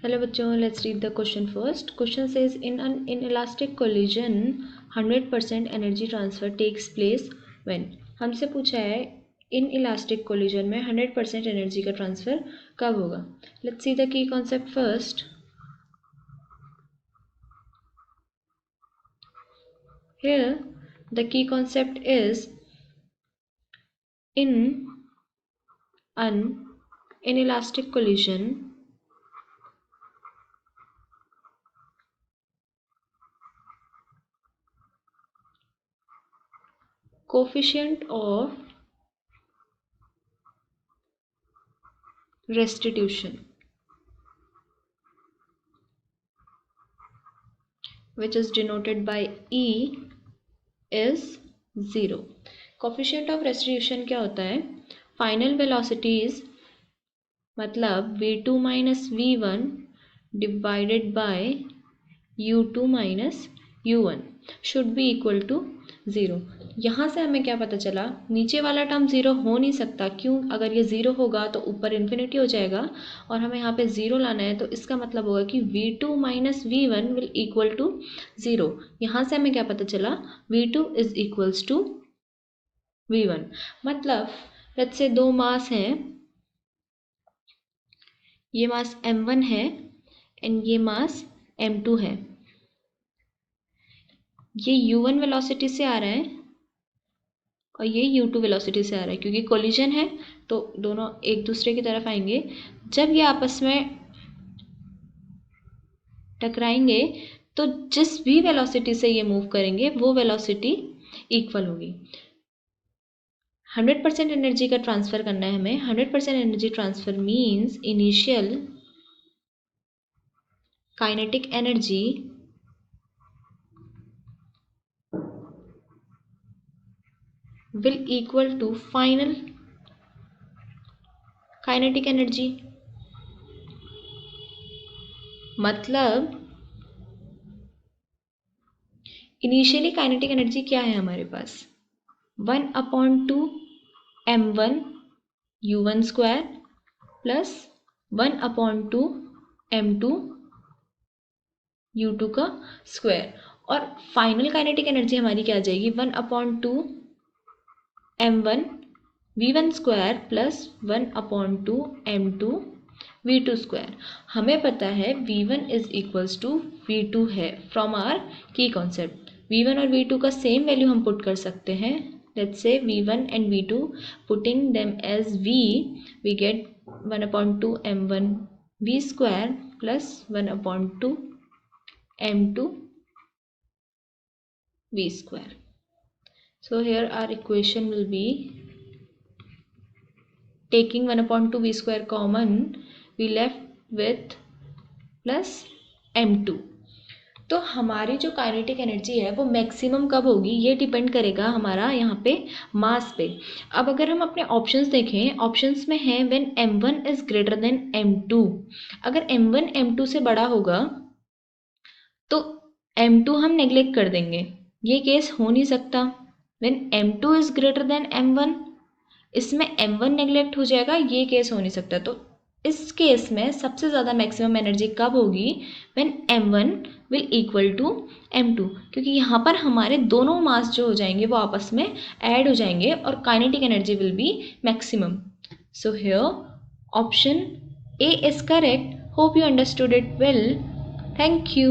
Hello बच्चों, let's read the question first. Question says in an inelastic collision 100% energy transfer takes place when. हमसे पूछा है inelastic collision में 100% energy का transfer कब होगा. Let's see the key concept first. Here the key concept is in an inelastic collision coefficient of restitution which is denoted by E is 0. Coefficient of restitution क्या होता है? Final velocities मतलब v2 minus v1 divided by u2 minus u1 should be equal to 0. यहाँ से हमें क्या पता चला, नीचे वाला टर्म ज़ीरो हो नहीं सकता. क्यों? अगर ये ज़ीरो होगा तो ऊपर इन्फिनिटी हो जाएगा और हमें यहाँ पे ज़ीरो लाना है, तो इसका मतलब होगा कि v2 minus v1 will equal to 0. यहाँ से हमें क्या पता चला, v2 is equals to v1. मतलब लेट्स से दो मास हैं, ये मास m1 है एंड ये मास m2 है. ये u1 वेलोसिटी से आ रहा है और ये u2 वेलोसिटी से आ रहा है. क्योंकि कोलिजन है तो दोनों एक दूसरे की तरफ आएंगे. जब ये आपस में टकराएंगे तो जिस भी वेलोसिटी से ये मूव करेंगे वो वेलोसिटी इक्वल होगी. 100% एनर्जी का ट्रांसफ़र करना है हमें. 100% energy transfer means initial kinetic energy will equal to final kinetic energy. मतलब इनिशियली काइनेटिक एनर्जी क्या है हमारे पास, 1/2 m1 u1 square plus 1/2 m2 u2 का स्क्वायर. और फाइनल काइनेटिक एनर्जी हमारी क्या आ जाएगी, 1/2 m1 v1 square plus 1/2 m2 v2 square. हमें पता है v1 is equals to v2 है फ्रॉम आवर की कॉन्सेप्ट. v1 और v2 का सेम वैल्यू हम पुट कर सकते हैं. Let's say v1 and v2, putting them as we get 1/2 m1 v square plus 1/2 m2 v square. So here our equation will be, taking 1/2 v square common, we left with plus m2. तो हमारी जो kinetic energy है वो maximum कब होगी, ये depend करेगा हमारा यहाँ पे मास पे. अब अगर हम अपने ऑप्शंस देखें, ऑप्शंस में है when m1 is greater than m2. अगर m1 m2 से बड़ा होगा तो m2 हम नेग्लेक्ट कर देंगे. ये केस हो नहीं सकता. When m2 is greater than m1, इसमें m1 नेग्लेक्ट हो जाएगा, ये केस हो नहीं सकता. तो इस केस में सबसे ज़्यादा मैक्सिमम एनर्जी कब होगी, when m1 will equal to m2. क्योंकि यहाँ पर हमारे दोनों मास जो हो जाएंगे वो आपस में ऐड हो जाएंगे और kinetic energy will be maximum. So here option A is correct. Hope you understood it well. Thank you.